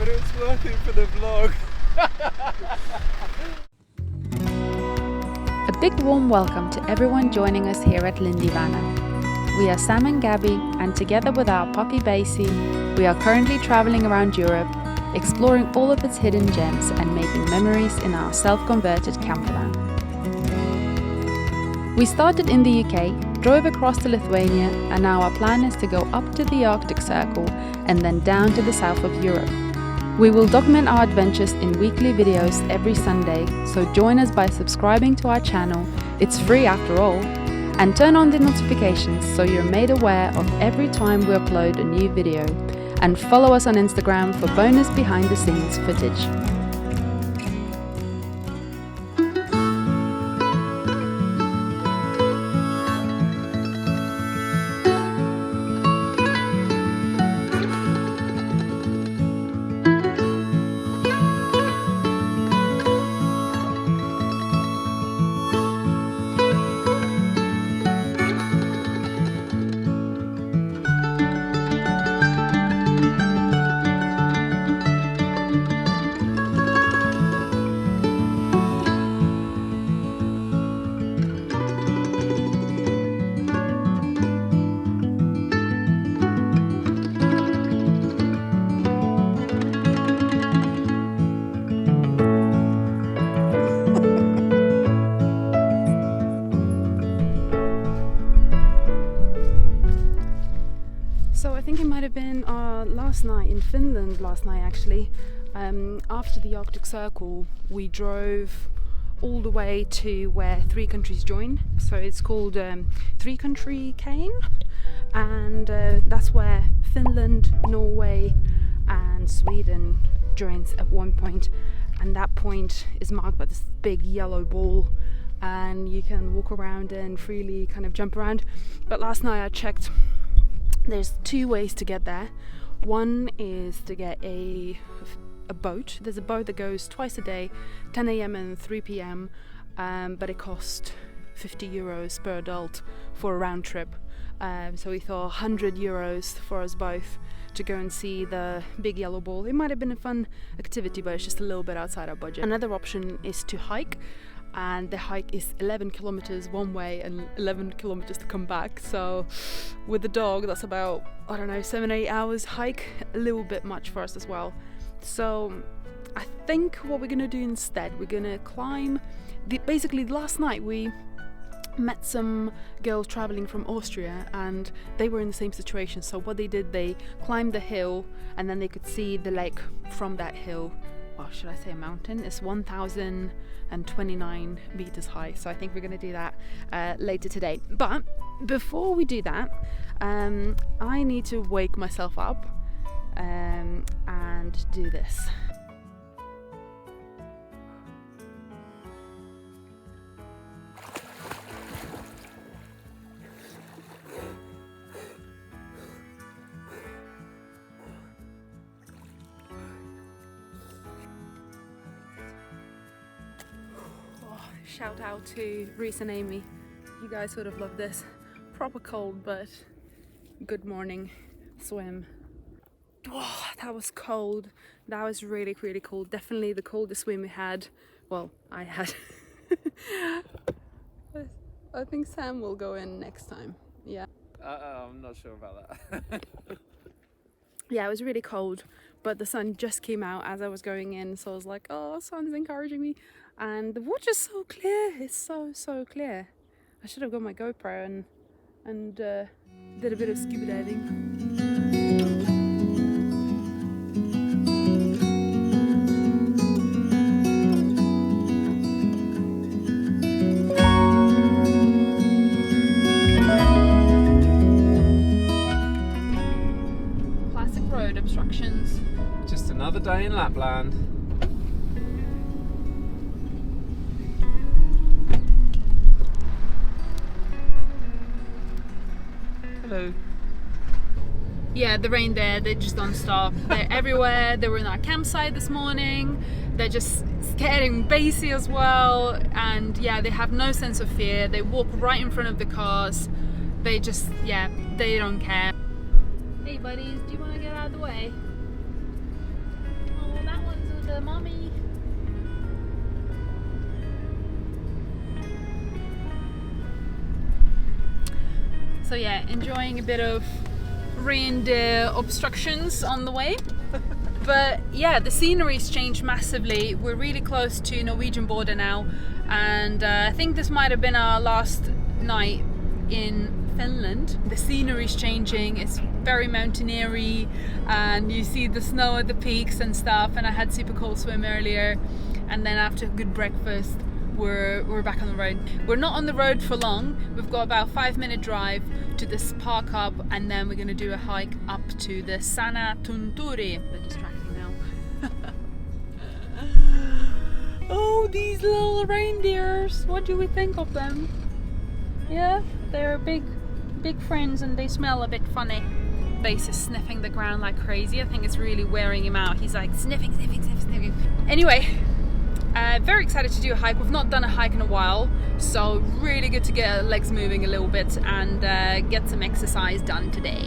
but it was worth it for the vlog. A big warm welcome to everyone joining us here at Lindy Hop. We are Sam and Gabi, and together with our puppy Basie, we are currently traveling around Europe, exploring all of its hidden gems and making memories in our self-converted campervan. We started in the UK, drove across to Lithuania, and now our plan is to go up to the Arctic Circle and then down to the south of Europe. We will document our adventures in weekly videos every Sunday, so join us by subscribing to our channel, it's free after all, and turn on the notifications so you're made aware of every time we upload a new video, and follow us on Instagram for bonus behind the scenes footage. So I think it might have been last night in Finland, actually. After the Arctic Circle, we drove all the way to where three countries join. So it's called Three Country Cane, and that's where Finland, Norway and Sweden joins at one point. And that point is marked by this big yellow ball, and you can walk around and freely kind of jump around. But last night I checked. There's two ways to get there. One is to get a boat. There's a boat that goes twice a day, 10 a.m. and 3 p.m. But it costs €50 per adult for a round trip. So we thought €100 for us both to go and see the big yellow ball. It might have been a fun activity, but it's just a little bit outside our budget. Another option is to hike. And the hike is 11 kilometers one way and 11 kilometers to come back. So with the dog, that's about, 7-8 hours hike. A little bit much for us as well. So I think what we're gonna do instead, we're gonna climb. Basically last night we met some girls traveling from Austria, and they were in the same situation. So what they did, they climbed the hill and then they could see the lake from that hill. Well, should I say a mountain? It's 1,029 meters high, so I think we're going to do that later today. But before we do that, I need to wake myself up and do this. Shout out to Reese and Amy. You guys would have loved this. Proper cold, but good morning swim. Oh, that was cold. That was really, really cold. Definitely the coldest swim we had. Well, I had. I think Sam will go in next time. Yeah. I'm not sure about that. Yeah, it was really cold, but the sun just came out as I was going in, so I was like, oh, sun's encouraging me. And the water's so clear. It's so clear. I should have got my GoPro and did a bit of scuba diving. Classic road obstructions. Just another day in Lapland. Hello. Yeah, the reindeer, they just don't stop. They're everywhere. They were in our campsite this morning. They're just scaring Basie as well. And yeah, they have no sense of fear. They walk right in front of the cars. They just, yeah, they don't care. Hey buddies, do you want to get out of the way? the mommy. So yeah, enjoying a bit of reindeer obstructions on the way. But yeah, the scenery's changed massively. We're really close to Norwegian border now, and I think this might have been our last night in Finland. The scenery's changing, it's very mountaineery, and you see the snow at the peaks and stuff, and I had super cold swim earlier, and then after a good breakfast we're back on the road. We're not on the road for long. We've got about a 5-minute drive to this park up, and then we're going to do a hike up to the Sana Tunturi. They're distracting now. Oh, these little reindeers, what do we think of them? Yeah, they're big friends and they smell a bit funny. Base is sniffing the ground like crazy. I think it's really wearing him out. He's like sniffing. Anyway, very excited to do a hike. We've not done a hike in a while, so really good to get our legs moving a little bit and get some exercise done today.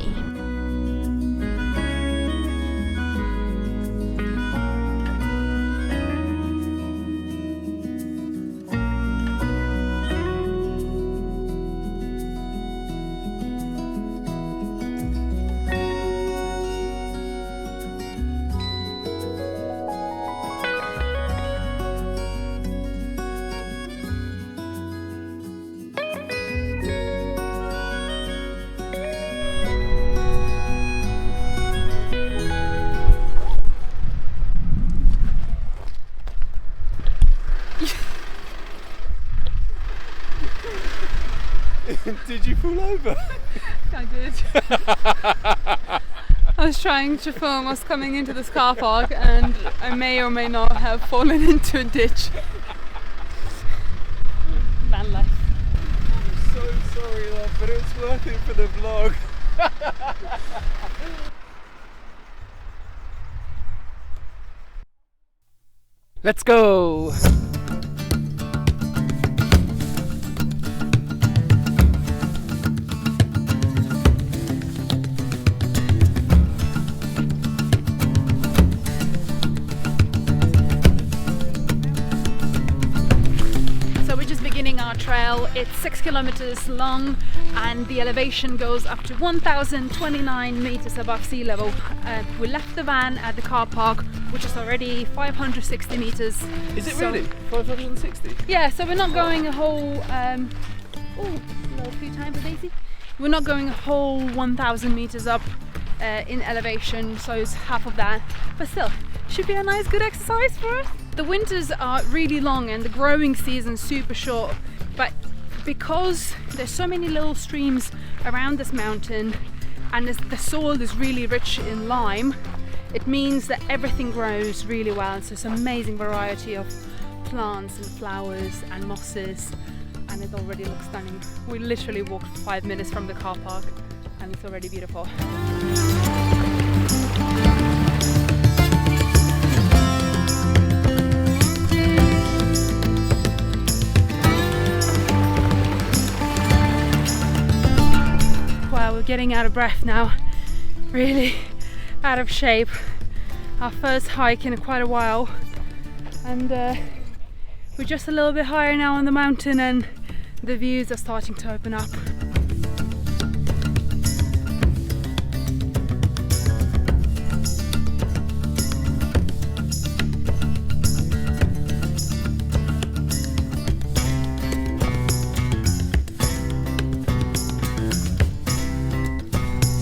Did you fall over? I did. I was trying to film us coming into this car park, and I may or may not have fallen into a ditch. Van life. I'm so sorry, love, but it's worth it for the vlog. Let's go! Our trail, it's 6 kilometers long, and the elevation goes up to 1,029 meters above sea level. We left the van at the car park, which is already 560 meters. Is it really 560? Yeah, so we're not going a whole a little few times with Daisy. We're not going a whole 1,000 meters up in elevation, so it's half of that, but still should be a nice good exercise for us. The winters are really long and the growing season super short, but because there's so many little streams around this mountain and the soil is really rich in lime, it means that everything grows really well. So it's an amazing variety of plants and flowers and mosses, and it already looks stunning. We literally walked 5 minutes from the car park and it's already beautiful. Wow, we're getting out of breath now, really out of shape. Our first hike in quite a while, and we're just a little bit higher now on the mountain and the views are starting to open up.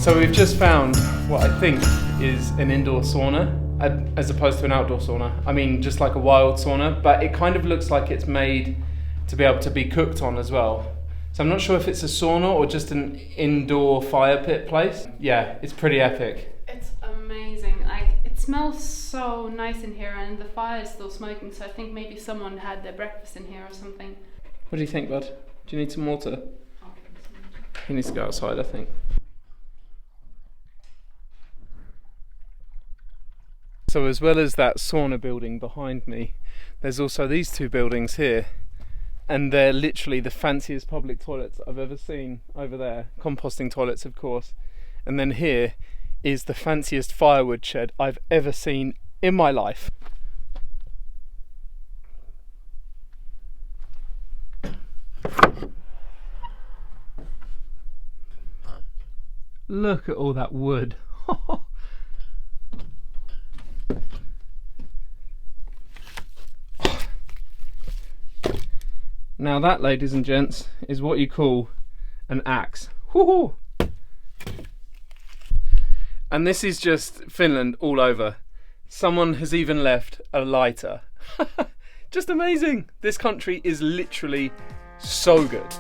So we've just found what I think is an indoor sauna as opposed to an outdoor sauna. I mean, just like a wild sauna, but it kind of looks like it's made to be able to be cooked on as well. So I'm not sure if it's a sauna or just an indoor fire pit place. Yeah, it's pretty epic. It's amazing. Like, it smells so nice in here, and the fire is still smoking, so I think maybe someone had their breakfast in here or something. What do you think, bud? Do you need some water? He needs to go outside, I think. So as well as that sauna building behind me, there's also these two buildings here, and they're literally the fanciest public toilets I've ever seen over there. Composting toilets, of course. And then here is the fanciest firewood shed I've ever seen in my life. Look at all that wood. Now that, ladies and gents, is what you call an axe. Woohoo! And this is just Finland all over. Someone has even left a lighter. Just amazing. This country is literally so good.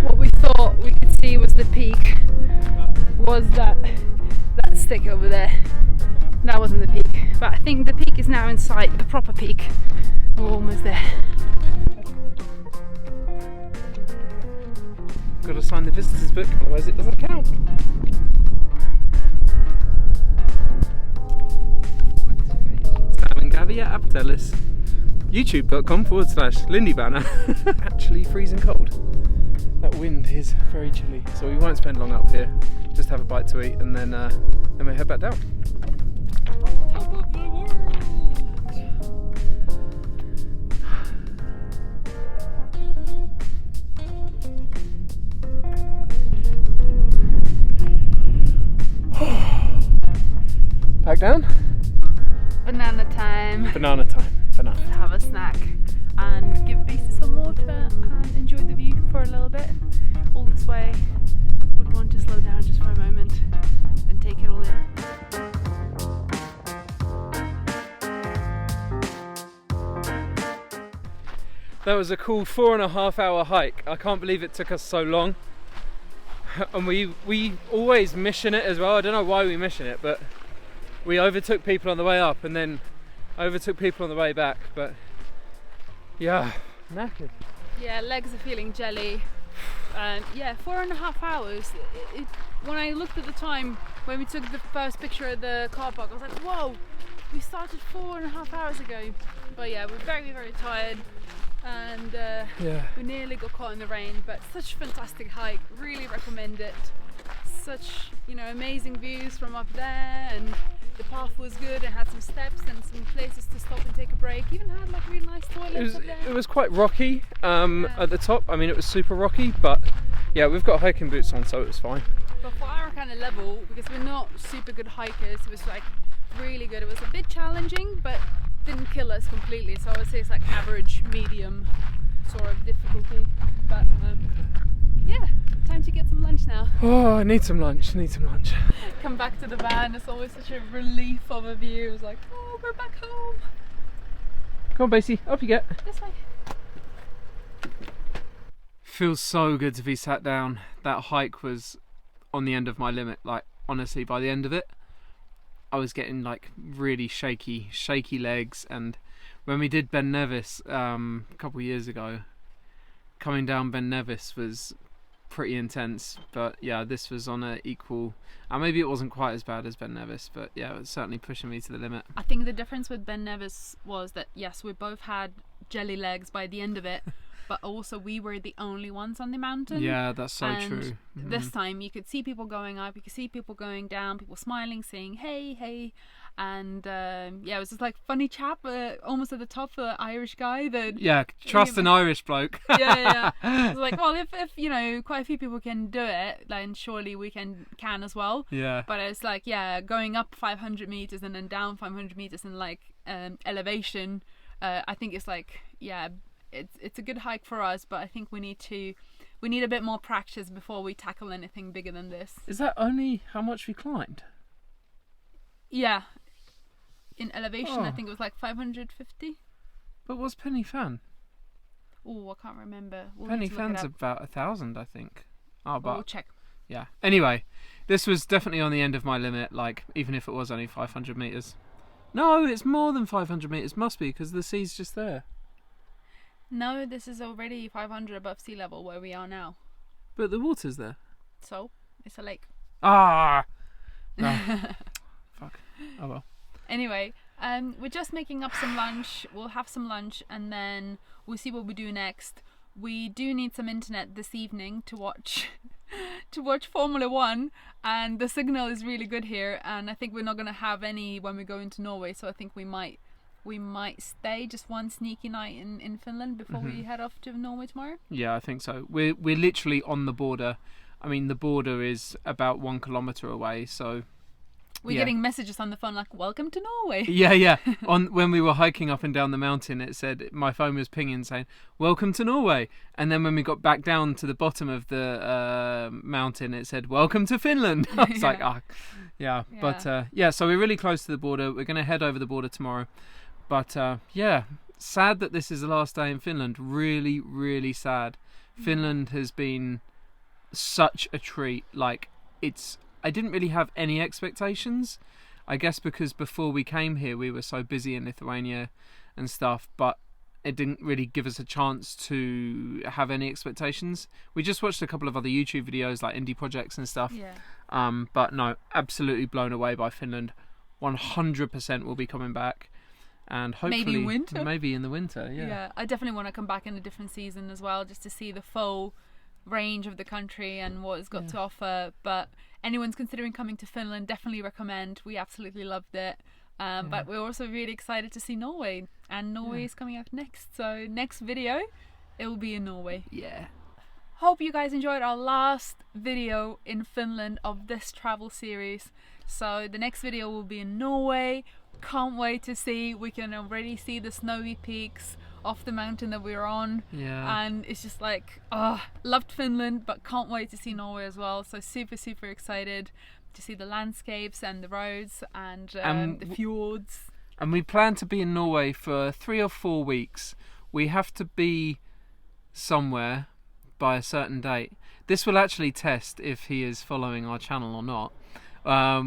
What we thought we could see was the peak. Was that stick over there. That wasn't the peak, but I think the peak is now in sight, the proper peak. We're almost there. Got to sign the visitor's book, otherwise it doesn't count. Sam Gabi at Abtelis. YouTube.com/Lindy banner. Actually freezing cold. That wind is very chilly, so we won't spend long up here. Just have a bite to eat and then we head back down. Top of the world! Back down? Banana time. Banana time. Banana. Have a snack and give Beastie some water and enjoy the view for a little bit. All this way, would want to slow down just for a moment and take it all in. That was a cool 4.5 hour hike. I can't believe it took us so long. And we always mission it as well. I don't know why we mission it, but we overtook people on the way up and then overtook people on the way back. But yeah, knackered. Yeah, legs are feeling jelly. Yeah, 4.5 hours. When I looked at the time when we took the first picture of the car park, I was like, whoa, we started 4.5 hours ago. But yeah, we're very, very tired. And we nearly got caught in the rain, but such a fantastic hike, really recommend it. Such, amazing views from up there, and the path was good and had some steps and some places to stop and take a break. Even had like really nice toilets up there. It was quite rocky at the top. I mean, it was super rocky, but yeah, we've got hiking boots on, so it was fine. But for our kind of level, because we're not super good hikers, it was like really good. It was a bit challenging, but didn't kill us completely, so I would say it's like average, medium sort of difficulty. But yeah, time to get some lunch now. Oh, I need some lunch, Come back to the van, it's always such a relief of a view. It's like, oh, we're back home. Come on, Basie, up you get. This way. Feels so good to be sat down. That hike was on the end of my limit. Like, honestly, by the end of it, I was getting like really shaky legs. And when we did Ben Nevis a couple of years ago, coming down Ben Nevis was pretty intense. But yeah, this was on an equal, and maybe it wasn't quite as bad as Ben Nevis, but yeah, it was certainly pushing me to the limit. I think the difference with Ben Nevis was that yes, we both had jelly legs by the end of it, but also we were the only ones on the mountain. Yeah, that's so and true. This time you could see people going up, you could see people going down, people smiling, saying hey, and yeah, it was just like funny chap, almost at the top, Irish guy that. Yeah, trust an Irish bloke. yeah. It was like, well, if quite a few people can do it, then surely we can as well. Yeah. But it's like, yeah, going up 500 meters and then down 500 meters in like elevation. I think it's like, yeah, it's a good hike for us, but I think we need a bit more practice before we tackle anything bigger than this. Is that only how much we climbed? Yeah. In elevation, I think it was like 550. But what's Penny Fan? Oh, I can't remember. Penny Fan's about 1,000, I think. Oh, but we'll check. Yeah. Anyway, this was definitely on the end of my limit. Like, even if it was only 500 meters. No, it's more than 500 meters. Must be, because the sea's just there. No, this is already 500 above sea level where we are now. But the water's there. So it's a lake. Ah. No. Fuck. Oh well. Anyway, we're just making up some lunch. We'll have some lunch and then we'll see what we do next. we do need some internet this evening to watch Formula 1, and the signal is really good here, and I think we're not going to have any when we go into Norway, so I think we might stay just one sneaky night in Finland before we head off to Norway tomorrow. Yeah, I think so. We're literally on the border. I mean, the border is about 1 kilometre away, so we're getting messages on the phone like, welcome to Norway. Yeah. When we were hiking up and down the mountain, it said, my phone was pinging saying, welcome to Norway. And then when we got back down to the bottom of the mountain, it said, welcome to Finland. I was like, yeah. But so we're really close to the border. We're going to head over the border tomorrow. But sad that this is the last day in Finland. Really, really sad. Finland has been such a treat. Like, I didn't really have any expectations, I guess because before we came here we were so busy in Lithuania and stuff, but it didn't really give us a chance to have any expectations. We just watched a couple of other YouTube videos like indie projects and stuff. But no, absolutely blown away by Finland. 100% will be coming back, and hopefully maybe in the winter. Yeah, I definitely want to come back in a different season as well, just to see the full range of the country and what it's got to offer. But anyone's considering coming to Finland, definitely recommend. We absolutely loved it. But we're also really excited to see Norway, and Norway is coming up next. So next video, it will be in Norway. Yeah. Hope you guys enjoyed our last video in Finland of this travel series. So the next video will be in Norway. Can't wait to see. We can already see the snowy peaks off the mountain that we're on, and it's just like, loved Finland, but can't wait to see Norway as well. So super excited to see the landscapes and the roads and the fjords. And we plan to be in Norway for 3 or 4 weeks. We have to be somewhere by a certain date. This will actually test if he is following our channel or not.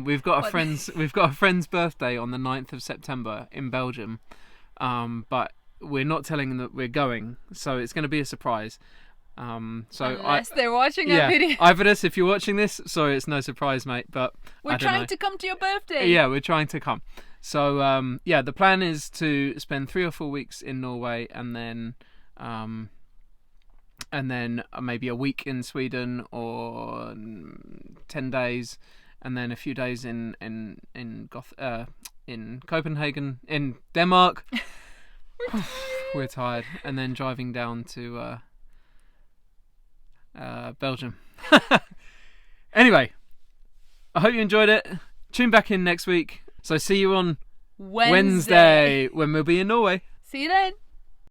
We've got a friend's birthday on the 9th of September in Belgium, but we're not telling them that we're going, so it's going to be a surprise. Unless they're watching our video. Ivadus, if you're watching this, sorry, it's no surprise, mate, but we're trying to come to your birthday. Yeah, we're trying to come. So the plan is to spend 3 or 4 weeks in Norway, and then maybe a week in Sweden, or 10 days, and then a few days in Copenhagen, in Denmark. We're tired, and then driving down to Belgium. Anyway, I hope you enjoyed it. Tune back in next week. So see you on Wednesday when we'll be in Norway. See you then.